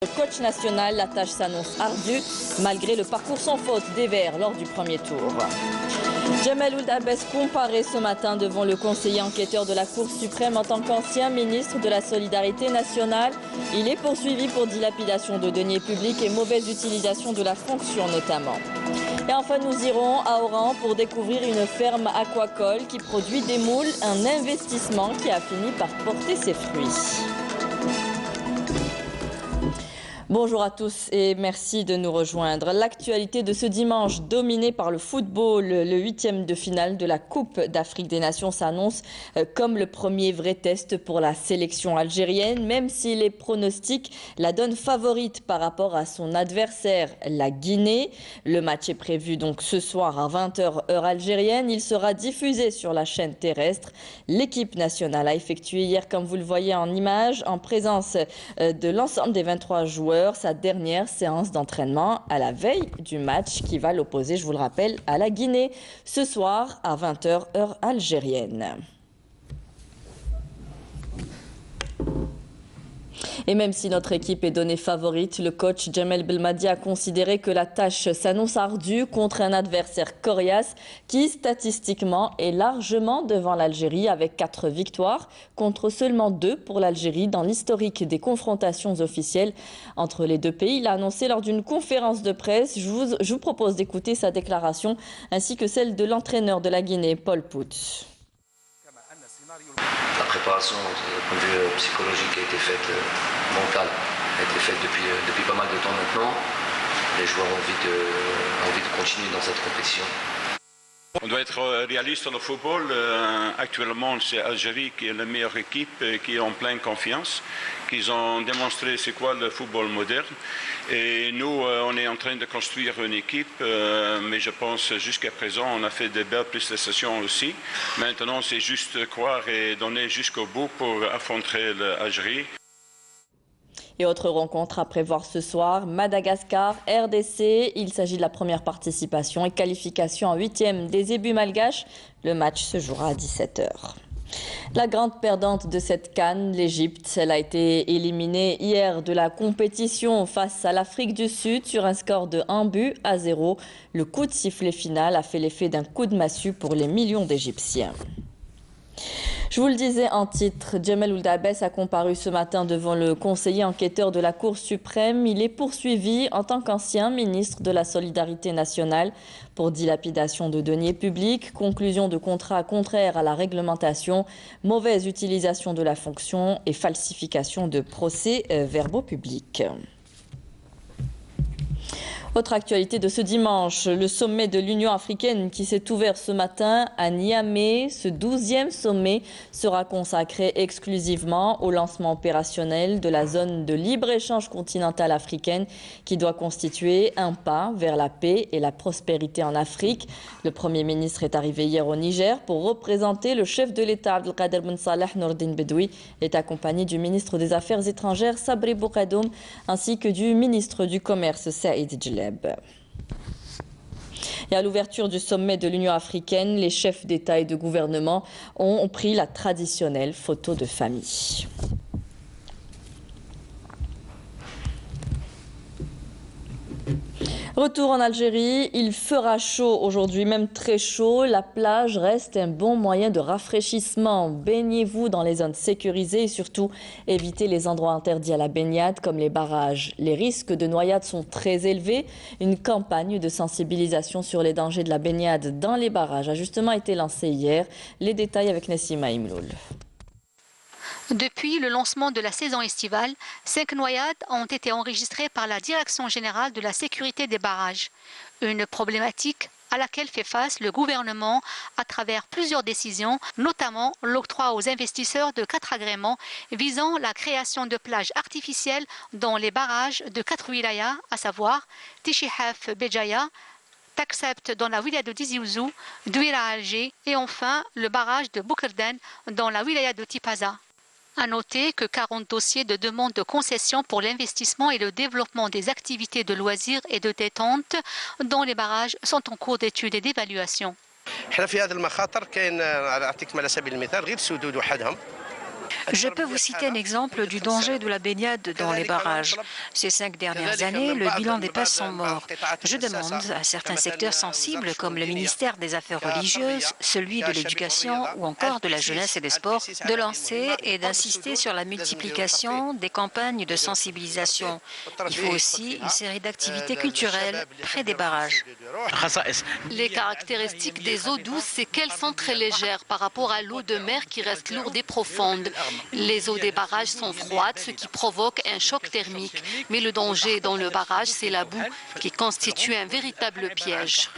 Le coach national, la tâche s'annonce ardue malgré le parcours sans faute des Verts lors du premier tour. Jamel Ould Abbès comparaît ce matin devant le conseiller enquêteur de la Cour suprême en tant qu'ancien ministre de la Solidarité nationale. Il est poursuivi pour dilapidation de deniers publics et mauvaise utilisation de la fonction notamment. Et enfin, nous irons à Oran pour découvrir une ferme aquacole qui produit des moules, un investissement qui a fini par porter ses fruits. Bonjour à tous et merci de nous rejoindre. L'actualité de ce dimanche dominée par le football, le huitième de finale de la Coupe d'Afrique des Nations s'annonce comme le premier vrai test pour la sélection algérienne, même si les pronostics la donnent favorite par rapport à son adversaire, la Guinée. Le match est prévu donc ce soir à 20h heure algérienne. Il sera diffusé sur la chaîne terrestre. L'équipe nationale a effectué hier, comme vous le voyez en image, en présence de l'ensemble des 23 joueurs, sa dernière séance d'entraînement à la veille du match qui va l'opposer, je vous le rappelle, à la Guinée ce soir à 20h heure algérienne. Et même si notre équipe est donnée favorite, le coach Jamel Belmadi a considéré que la tâche s'annonce ardue contre un adversaire coriace qui, statistiquement, est largement devant l'Algérie avec 4 victoires contre seulement 2 pour l'Algérie dans l'historique des confrontations officielles entre les deux pays. Il l'a annoncé lors d'une conférence de presse. Je vous propose d'écouter sa déclaration ainsi que celle de l'entraîneur de la Guinée, Paul Pout. La préparation du point de vue psychologique a été faite, mentale, a été faite depuis pas mal de temps maintenant. Les joueurs ont envie de continuer dans cette compétition. On doit être réaliste dans le football. Actuellement, c'est l'Algérie qui est la meilleure équipe, qui est en pleine confiance, qui ont démontré c'est quoi le football moderne. Et nous, on est en train de construire une équipe, mais je pense jusqu'à présent, on a fait de belles prestations aussi. Maintenant, c'est juste croire et donner jusqu'au bout pour affronter l'Algérie. Et autre rencontre à prévoir ce soir, Madagascar, RDC. Il s'agit de la première participation et qualification en 8e des ébus malgaches. Le match se jouera à 17h. La grande perdante de cette CAN, l'Égypte, elle a été éliminée hier de la compétition face à l'Afrique du Sud sur un score de 1-0. Le coup de sifflet final a fait l'effet d'un coup de massue pour les millions d'Égyptiens. Je vous le disais en titre, Jamel Ould Abbès a comparu ce matin devant le conseiller enquêteur de la Cour suprême. Il est poursuivi en tant qu'ancien ministre de la Solidarité nationale pour dilapidation de deniers publics, conclusion de contrats contraires à la réglementation, mauvaise utilisation de la fonction et falsification de procès-verbaux publics. Autre actualité de ce dimanche, le sommet de l'Union africaine qui s'est ouvert ce matin à Niamey. Ce 12e sommet sera consacré exclusivement au lancement opérationnel de la zone de libre-échange continentale africaine qui doit constituer un pas vers la paix et la prospérité en Afrique. Le Premier ministre est arrivé hier au Niger pour représenter le chef de l'État Abdelkader Ben Salah Nourdine Bedoui, est accompagné du ministre des Affaires étrangères Sabri Boukadoum ainsi que du ministre du Commerce Saïd Djellab. Et à l'ouverture du sommet de l'Union africaine, les chefs d'État et de gouvernement ont pris la traditionnelle photo de famille. Retour en Algérie, il fera chaud aujourd'hui, même très chaud. La plage reste un bon moyen de rafraîchissement. Baignez-vous dans les zones sécurisées et surtout évitez les endroits interdits à la baignade comme les barrages. Les risques de noyade sont très élevés. Une campagne de sensibilisation sur les dangers de la baignade dans les barrages a justement été lancée hier. Les détails avec Nassima Imloul. Depuis le lancement de la saison estivale, 5 noyades ont été enregistrées par la Direction générale de la sécurité des barrages. Une problématique à laquelle fait face le gouvernement à travers plusieurs décisions, notamment l'octroi aux investisseurs de 4 agréments visant la création de plages artificielles dans les barrages de 4 wilayas, à savoir Tichihaf Béjaïa, Taksept dans la wilaya de Tizi Ouzou, Douira Alger et enfin le barrage de Boukerden dans la wilaya de Tipaza. À noter que 40 dossiers de demande de concession pour l'investissement et le développement des activités de loisirs et de détente dans les barrages sont en cours d'étude et d'évaluation. احنا في هذه المخاطر كاين اعطيك على سبيل المثال غير السدود وحدهم Je peux vous citer un exemple du danger de la baignade dans les barrages. Ces 5 dernières années, le bilan dépasse 100 morts. Je demande à certains secteurs sensibles, comme le ministère des Affaires religieuses, celui de l'éducation ou encore de la jeunesse et des sports, de lancer et d'insister sur la multiplication des campagnes de sensibilisation. Il faut aussi une série d'activités culturelles près des barrages. Les caractéristiques des eaux douces, c'est qu'elles sont très légères par rapport à l'eau de mer qui reste lourde et profonde. Les eaux des barrages sont froides, ce qui provoque un choc thermique. Mais le danger dans le barrage, c'est la boue qui constitue un véritable piège.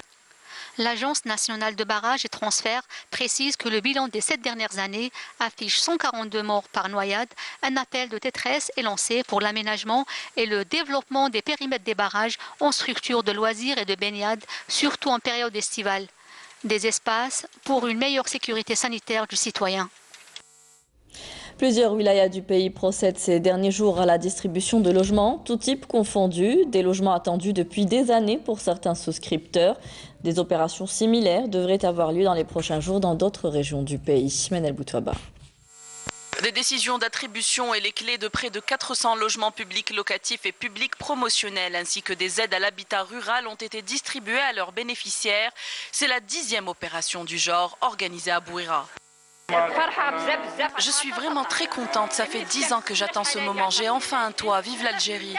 L'Agence nationale de barrages et transferts précise que le bilan des 7 dernières années affiche 142 morts par noyade. Un appel de détresse est lancé pour l'aménagement et le développement des périmètres des barrages en structures de loisirs et de baignade, surtout en période estivale. Des espaces pour une meilleure sécurité sanitaire du citoyen. Plusieurs wilayas du pays procèdent ces derniers jours à la distribution de logements, tout type confondus, des logements attendus depuis des années pour certains souscripteurs. Des opérations similaires devraient avoir lieu dans les prochains jours dans d'autres régions du pays. Menel Boutouaba. Des décisions d'attribution et les clés de près de 400 logements publics locatifs et publics promotionnels ainsi que des aides à l'habitat rural ont été distribuées à leurs bénéficiaires. C'est la 10e opération du genre organisée à Bouira. Je suis vraiment très contente, ça fait 10 ans que j'attends ce moment, j'ai enfin un toit, vive l'Algérie.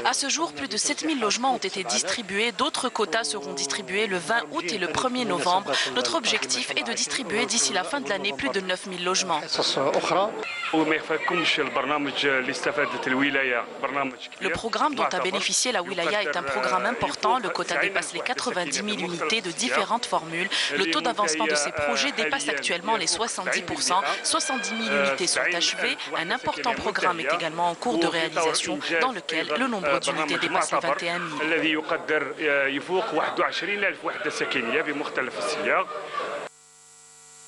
À ce jour, plus de 7000 logements ont été distribués. D'autres quotas seront distribués le 20 août et le 1er novembre. Notre objectif est de distribuer d'ici la fin de l'année plus de 9000 logements. Le programme dont a bénéficié la wilaya est un programme important. Le quota dépasse les 90 000 unités de différentes formules. Le taux d'avancement de ces projets dépasse actuellement les 70%. 70 000 unités sont achevées. Un important programme est également en cours de réalisation dans lequel le nombre d'unités dépasse les 21 000.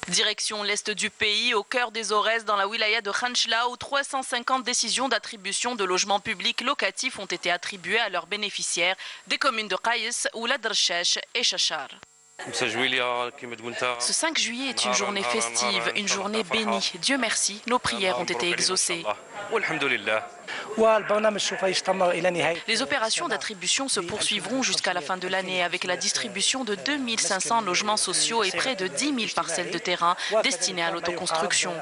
Direction l'est du pays, au cœur des Aurès, dans la wilaya de Khanchla, où 350 décisions d'attribution de logements publics locatifs ont été attribuées à leurs bénéficiaires des communes de Qaïs, Ouladrchesh et Chachar. Ce 5 juillet est une journée festive, une journée bénie. Dieu merci, nos prières ont été exaucées. Les opérations d'attribution se poursuivront jusqu'à la fin de l'année avec la distribution de 2500 logements sociaux et près de 10 000 parcelles de terrain destinées à l'autoconstruction.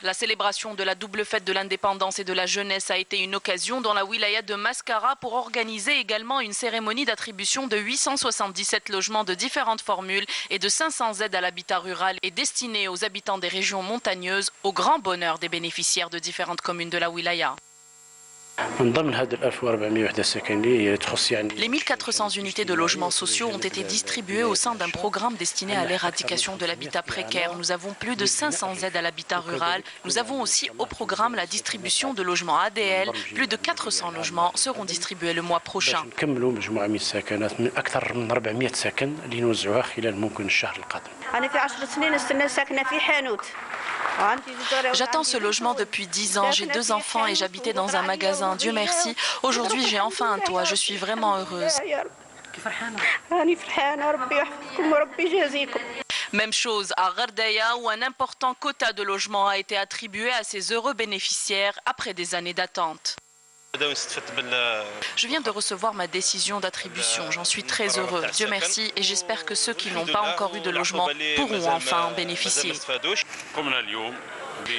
La célébration de la double fête de l'indépendance et de la jeunesse a été une occasion dans la wilaya de Mascara pour organiser également une cérémonie d'attribution de 877 logements de différentes formules et de 500 aides à l'habitat rural et destinées aux habitants des régions montagneuses, au grand bonheur des bénéficiaires de différentes communes de la wilaya. Les 1400 unités de logements sociaux ont été distribuées au sein d'un programme destiné à l'éradication de l'habitat précaire. Nous avons plus de 500 aides à l'habitat rural. Nous avons aussi au programme la distribution de logements ADL. Plus de 400 logements seront distribués le mois prochain. J'attends ce logement depuis 10 ans. J'ai 2 enfants et j'habitais dans un magasin. Dieu merci. Aujourd'hui, j'ai enfin un toit. Je suis vraiment heureuse. Même chose à Ghardaya où un important quota de logements a été attribué à ces heureux bénéficiaires après des années d'attente. Je viens de recevoir ma décision d'attribution. J'en suis très heureux. Dieu merci et j'espère que ceux qui n'ont pas encore eu de logement pourront enfin en bénéficier.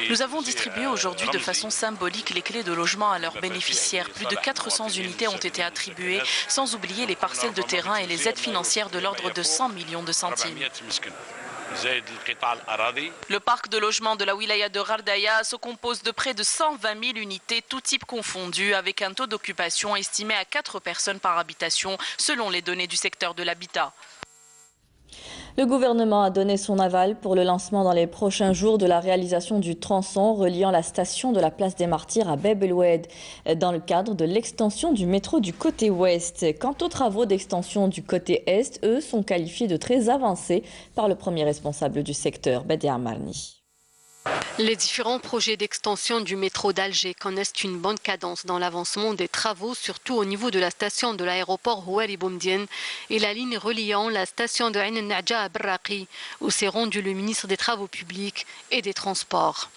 Nous avons distribué aujourd'hui de façon symbolique les clés de logement à leurs bénéficiaires. Plus de 400 unités ont été attribuées, sans oublier les parcelles de terrain et les aides financières de l'ordre de 100 millions de centimes. Le parc de logement de la wilaya de Ghardaya se compose de près de 120 000 unités, tout type confondu, avec un taux d'occupation estimé à 4 personnes par habitation, selon les données du secteur de l'habitat. Le gouvernement a donné son aval pour le lancement dans les prochains jours de la réalisation du tronçon reliant la station de la place des Martyrs à Bab el-Oued dans le cadre de l'extension du métro du côté ouest. Quant aux travaux d'extension du côté est, eux sont qualifiés de très avancés par le premier responsable du secteur, Badi Amarni. Les différents projets d'extension du métro d'Alger connaissent une bonne cadence dans l'avancement des travaux, surtout au niveau de la station de l'aéroport Houari Boumediene et la ligne reliant la station de Ain el-Nadja à Berraqi, où s'est rendu le ministre des Travaux publics et des Transports.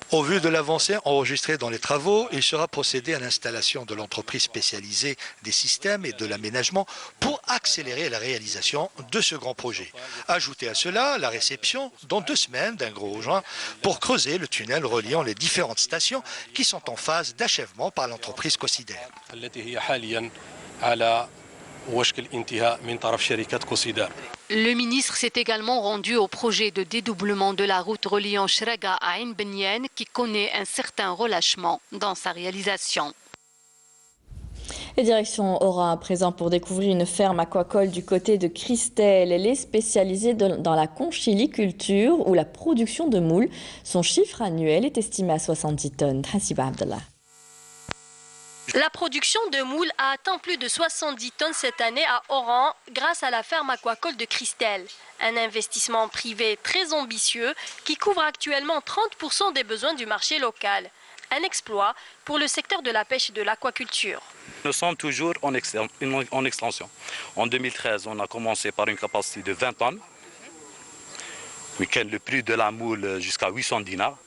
Au vu de l'avancée enregistrée dans les travaux, il sera procédé à l'installation de l'entreprise spécialisée des systèmes et de l'aménagement pour accélérer la réalisation de ce grand projet. Ajoutez à cela la réception dans 2 semaines d'un gros joint pour creuser le tunnel reliant les différentes stations qui sont en phase d'achèvement par l'entreprise Cosider. Le ministre s'est également rendu au projet de dédoublement de la route reliant Chraga à Ain Benyen qui connaît un certain relâchement dans sa réalisation. Et direction Oran à présent pour découvrir une ferme aquacole du côté de Christelle. Elle est spécialisée dans la conchiliculture ou la production de moules. Son chiffre annuel est estimé à 70 tonnes. Hasiba Abdallah. La production de moules a atteint plus de 70 tonnes cette année à Oran grâce à la ferme aquacole de Christelle. Un investissement privé très ambitieux qui couvre actuellement 30% des besoins du marché local. Un exploit pour le secteur de la pêche et de l'aquaculture. Nous sommes toujours en extension. En 2013, on a commencé par une capacité de 20 tonnes. Le prix de la moule jusqu'à 800 dinars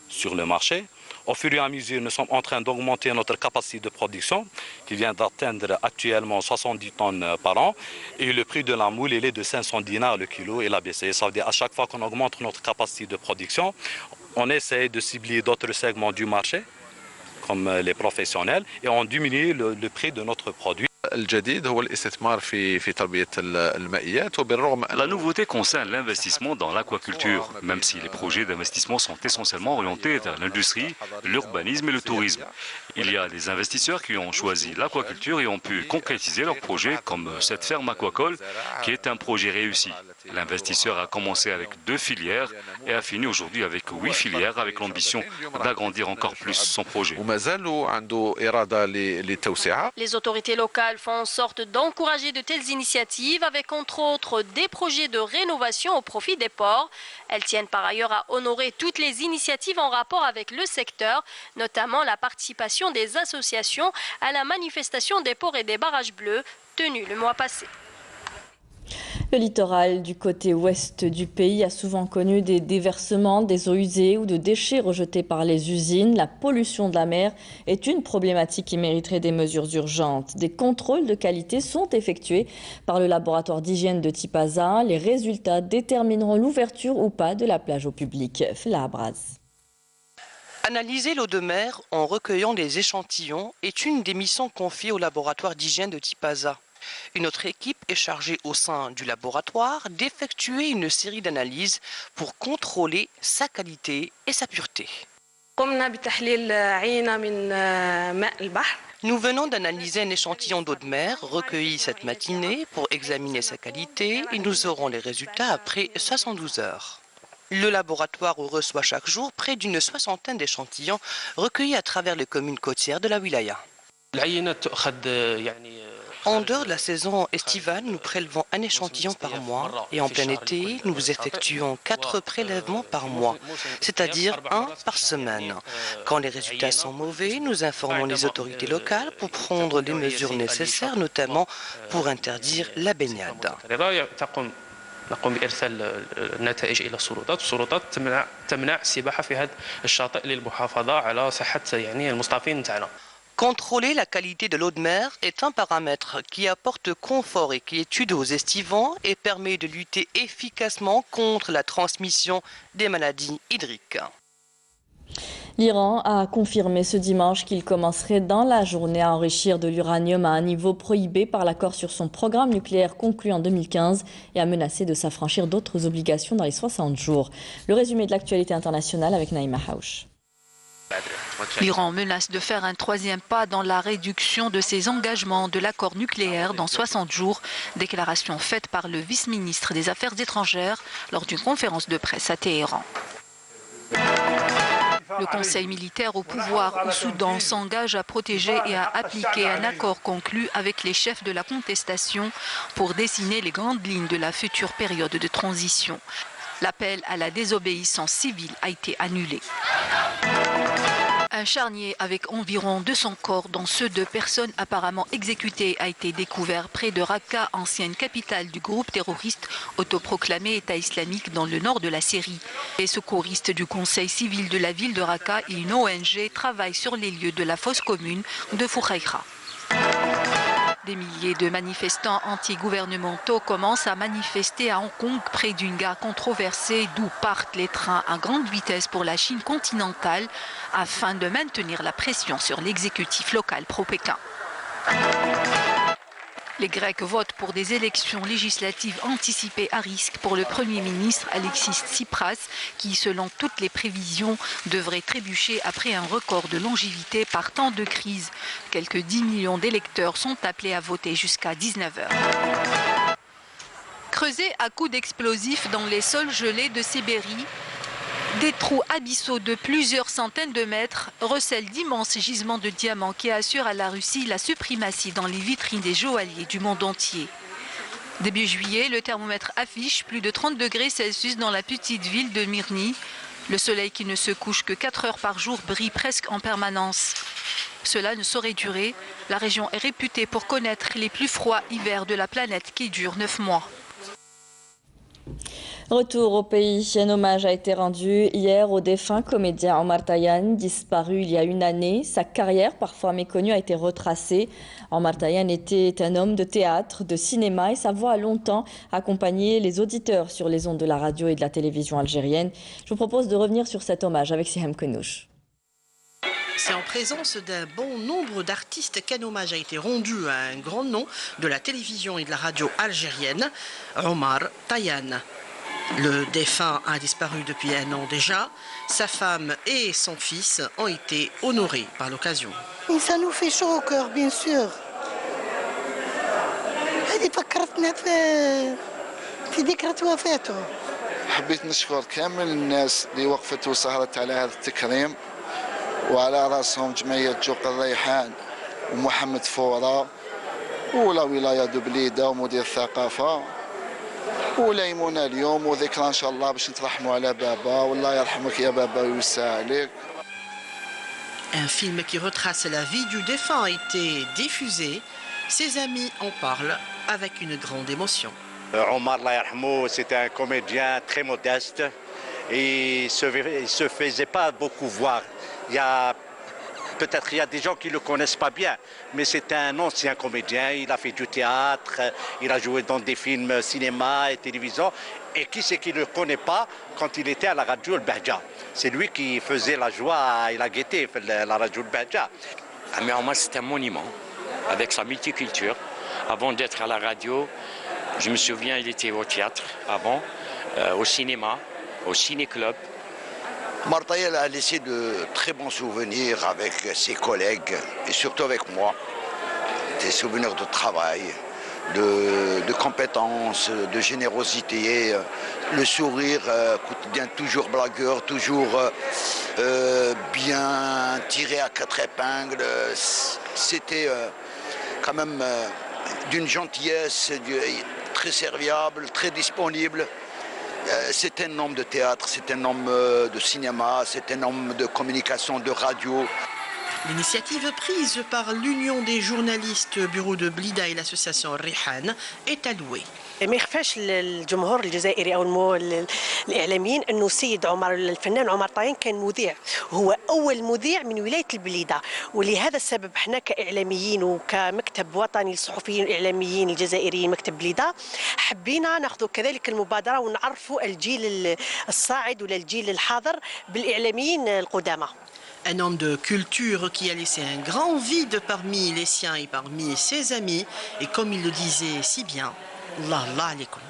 sur le marché. Au fur et à mesure, nous sommes en train d'augmenter notre capacité de production qui vient d'atteindre actuellement 70 tonnes par an. Et le prix de la moule, il est de 500 dinars le kilo et la baissé. Ça veut dire à chaque fois qu'on augmente notre capacité de production, on essaie de cibler d'autres segments du marché, comme les professionnels, et on diminue le prix de notre produit. La nouveauté concerne l'investissement dans l'aquaculture, même si les projets d'investissement sont essentiellement orientés vers l'industrie, l'urbanisme et le tourisme. Il y a des investisseurs qui ont choisi l'aquaculture et ont pu concrétiser leurs projets, comme cette ferme aquacole, qui est un projet réussi. L'investisseur a commencé avec 2 filières et a fini aujourd'hui avec 8 filières, avec l'ambition d'agrandir encore plus son projet. Les autorités locales font en sorte d'encourager de telles initiatives avec entre autres des projets de rénovation au profit des ports. Elles tiennent par ailleurs à honorer toutes les initiatives en rapport avec le secteur, notamment la participation des associations à la manifestation des ports et des barrages bleus tenue le mois passé. Le littoral du côté ouest du pays a souvent connu des déversements, des eaux usées ou de déchets rejetés par les usines. La pollution de la mer est une problématique qui mériterait des mesures urgentes. Des contrôles de qualité sont effectués par le laboratoire d'hygiène de Tipaza. Les résultats détermineront l'ouverture ou pas de la plage au public. Fla Braz. Analyser l'eau de mer en recueillant des échantillons est une des missions confiées au laboratoire d'hygiène de Tipaza. Une autre équipe est chargée au sein du laboratoire d'effectuer une série d'analyses pour contrôler sa qualité et sa pureté. Nous venons d'analyser un échantillon d'eau de mer recueilli cette matinée pour examiner sa qualité et nous aurons les résultats après 72 heures. Le laboratoire reçoit chaque jour près d'une 60aine d'échantillons recueillis à travers les communes côtières de la wilaya. En dehors de la saison estivale, nous prélevons un échantillon par mois et en plein été, nous effectuons 4 prélèvements par mois, c'est-à-dire 1 par semaine. Quand les résultats sont mauvais, nous informons les autorités locales pour prendre les mesures nécessaires, notamment pour interdire la baignade. نقوم بإرسال النتائج إلى السلطات والسلطات تمنع السباحة في هذا الشاطئ للمحافظة على صحة المصطادين نتاعنا. Contrôler la qualité de l'eau de mer est un paramètre qui apporte confort et quiétude aux estivants et permet de lutter efficacement contre la transmission des maladies hydriques. L'Iran a confirmé ce dimanche qu'il commencerait dans la journée à enrichir de l'uranium à un niveau prohibé par l'accord sur son programme nucléaire conclu en 2015 et a menacé de s'affranchir d'autres obligations dans les 60 jours. Le résumé de l'actualité internationale avec Naïma Haouch. L'Iran menace de faire un 3e pas dans la réduction de ses engagements de l'accord nucléaire dans 60 jours, déclaration faite par le vice-ministre des Affaires étrangères lors d'une conférence de presse à Téhéran. Le conseil militaire au pouvoir au Soudan s'engage à protéger et à appliquer un accord conclu avec les chefs de la contestation pour dessiner les grandes lignes de la future période de transition. L'appel à la désobéissance civile a été annulé. Un charnier avec environ 200 corps, dont ceux de personnes apparemment exécutées, a été découvert près de Raqqa, ancienne capitale du groupe terroriste autoproclamé État islamique dans le nord de la Syrie. Les secouristes du conseil civil de la ville de Raqqa et une ONG travaillent sur les lieux de la fosse commune de Foukhayra. Des milliers de manifestants anti-gouvernementaux commencent à manifester à Hong Kong près d'une gare controversée d'où partent les trains à grande vitesse pour la Chine continentale afin de maintenir la pression sur l'exécutif local pro-Pékin. Les Grecs votent pour des élections législatives anticipées à risque pour le Premier ministre Alexis Tsipras, qui, selon toutes les prévisions, devrait trébucher après un record de longévité par temps de crise. Quelques 10 millions d'électeurs sont appelés à voter jusqu'à 19h. Creusés à coups d'explosifs dans les sols gelés de Sibérie, des trous abyssaux de plusieurs centaines de mètres recèlent d'immenses gisements de diamants qui assurent à la Russie la suprématie dans les vitrines des joailliers du monde entier. Début juillet, le thermomètre affiche plus de 30 degrés Celsius dans la petite ville de Myrny. Le soleil qui ne se couche que 4 heures par jour brille presque en permanence. Cela ne saurait durer. La région est réputée pour connaître les plus froids hivers de la planète qui durent 9 mois. Retour au pays, un hommage a été rendu hier au défunt comédien Omar Tayan, disparu il y a une année. Sa carrière, parfois méconnue, a été retracée. Omar Tayan était un homme de théâtre, de cinéma et sa voix a longtemps accompagné les auditeurs sur les ondes de la radio et de la télévision algérienne. Je vous propose de revenir sur cet hommage avec Siham Kenouch. C'est en présence d'un bon nombre d'artistes qu'un hommage a été rendu à un grand nom de la télévision et de la radio algérienne, Omar Tayan. Le défunt a disparu depuis un an déjà. Sa femme et son fils ont été honorés par l'occasion. Et ça nous fait chaud au cœur, bien sûr. هذه فكرتنا في ذكرى وفاته. حبيت نشكر كامل الناس اللي وقفت وسهرت على هذا التكريم وعلى راسهم جمعية جوق الريحان ومحمد فورا ولا ولاية دبليدة ومدير الثقافة ولايمونا اليوم وذكرى ان شاء الله باش نترحموا على بابا والله يرحمك يا بابا ويوسع عليك. Un film qui retrace la vie du défunt a été diffusé. Ses amis en parlent avec une grande émotion. Omar, c'était un comédien très modeste et il se faisait pas beaucoup voir. Peut-être il y a des gens qui ne le connaissent pas bien, mais c'est un ancien comédien, il a fait du théâtre, il a joué dans des films cinéma et télévision. Et qui c'est qui ne le connaît pas quand il était à la radio El Bahja? C'est lui qui faisait la joie et la gaieté, la radio El Bahja. Mais Omar, c'est un monument, avec sa multiculture. Avant d'être à la radio, je me souviens, il était au théâtre avant, au cinéma, au ciné-club. Omar Tayan a laissé de très bons souvenirs avec ses collègues et surtout avec moi. Des souvenirs de travail, de compétences, de générosité, le sourire quotidien, toujours blagueur, toujours bien tiré à 4 épingles. C'était quand même d'une gentillesse, très serviable, très disponible. C'est un homme de théâtre, c'est un homme de cinéma, c'est un homme de communication, de radio. L'initiative prise par l'Union des journalistes Bureau de Blida et l'association Rihan est allouée. ما يخفاش الجمهور الجزائري او الاعلاميين انه السيد عمر الفنان عمر طايان كان مذيع، هو اول مذيع من ولايه البليده، ولهذا السبب احنا كاعلاميين وكمكتب وطني للصحفيين الاعلاميين الجزائريين مكتب بليده حبينا ناخذ كذلك المبادره ونعرفوا الجيل الصاعد ولا الجيل الحاضر بالاعلاميين القدامى. Un homme de culture qui a laissé un grand vide parmi les siens et parmi ses amis. Et comme il le disait si bien, Allah alaikum.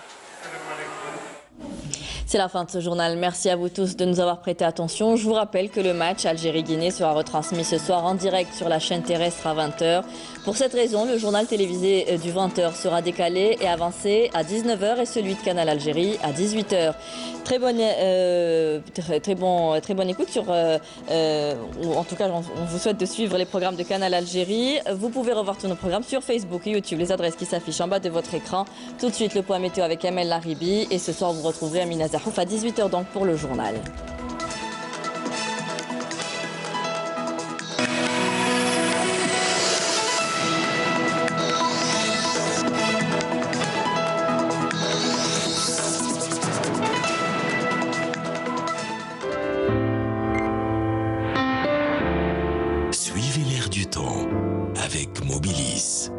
C'est la fin de ce journal. Merci à vous tous de nous avoir prêté attention. Je vous rappelle que le match Algérie-Guinée sera retransmis ce soir en direct sur la chaîne terrestre à 20h. Pour cette raison, le journal télévisé du 20h sera décalé et avancé à 19h et celui de Canal Algérie à 18h. Très bonne écoute sur, ou en tout cas, on vous souhaite de suivre les programmes de Canal Algérie. Vous pouvez revoir tous nos programmes sur Facebook et YouTube, les adresses qui s'affichent en bas de votre écran. Tout de suite, le point météo avec Amel Laribi. Et ce soir, vous retrouverez Amina Zahouf à 18h donc pour le journal. Suivez l'air du temps avec Mobilis.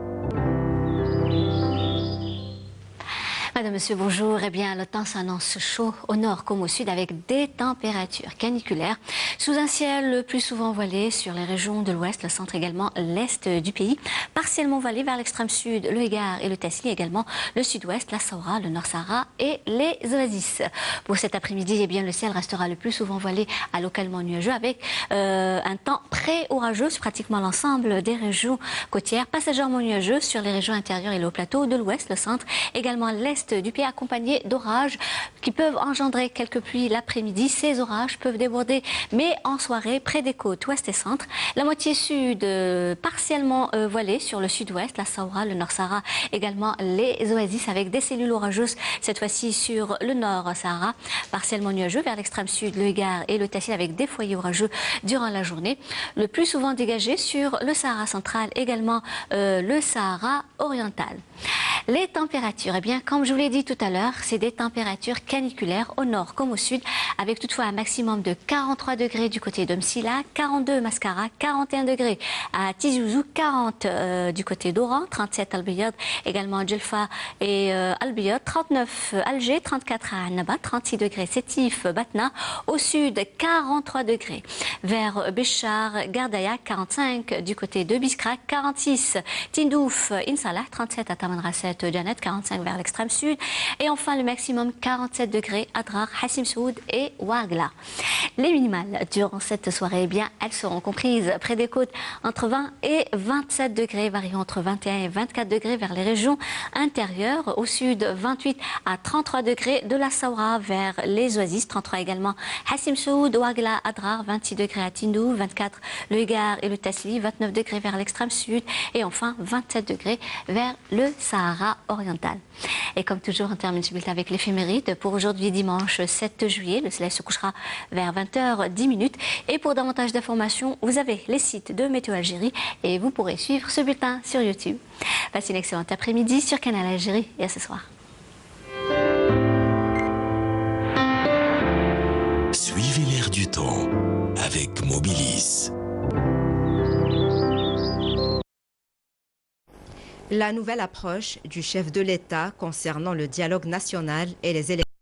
Madame, Monsieur, bonjour. Eh bien, le temps s'annonce chaud au nord comme au sud avec des températures caniculaires sous un ciel le plus souvent voilé sur les régions de l'ouest, le centre également, l'est du pays, partiellement voilé vers l'extrême sud, le Hégard et le Tassili, également le sud-ouest, la Saoura, le Nord-Sahara et les oasis. Pour cet après-midi, eh bien, le ciel restera le plus souvent voilé à localement nuageux avec un temps pré-orageux sur pratiquement l'ensemble des régions côtières, passagèrement nuageux sur les régions intérieures et le haut plateau de l'ouest, le centre, également l'est du pays accompagné d'orages qui peuvent engendrer quelques pluies l'après-midi. Ces orages peuvent déborder, mais en soirée près des côtes ouest et centre. La moitié sud partiellement voilée sur le sud-ouest, la Saoura, le Nord-Sahara, également les oasis avec des cellules orageuses, cette fois-ci sur le Nord-Sahara, partiellement nuageux vers l'extrême sud, le Hégard et le Tassili avec des foyers orageux durant la journée. Le plus souvent dégagé sur le Sahara central, également le Sahara oriental. Les températures, eh bien, comme je vous l'ai dit tout à l'heure, c'est des températures caniculaires au nord comme au sud, avec toutefois un maximum de 43 degrés du côté de Msila, 42 Mascara, 41 degrés à Tizi Ouzou, 40 du côté d'Oran, 37 Al-Biyad, également Djelfa et Al-Biyad, 39 Alger, 34 à Annaba, 36 degrés Sétif, Batna, au sud 43 degrés vers Béchar, Gardaya, 45 du côté de Biskra, 46 Tindouf, Insalah, 37 à Tamanrasset, Janet, 45 vers l'extrême sud et enfin le maximum 47 degrés à Drar, Hassim Soud et Ouagla. Les minimales durant cette soirée, eh bien, elles seront comprises près des côtes entre 20 et 27 degrés, variant entre 21 et 24 degrés vers les régions intérieures. Au sud, 28 à 33 degrés de la Saoura vers les oasis, 33 également Hassim Soud, Ouagla, Adrar, 26 degrés à Tindou, 24 le Hégard et le Tassili, 29 degrés vers l'extrême sud et enfin 27 degrés vers le Sahara oriental. Et comme toujours, on termine ce bulletin avec l'éphéméride. Pour aujourd'hui, dimanche 7 juillet, le soleil se couchera vers 20h10. Et pour davantage d'informations, vous avez les sites de Météo Algérie et vous pourrez suivre ce bulletin sur YouTube. Passez une excellente après-midi sur Canal Algérie et à ce soir. Suivez l'air du temps avec Mobilis. La nouvelle approche du chef de l'État concernant le dialogue national et les élections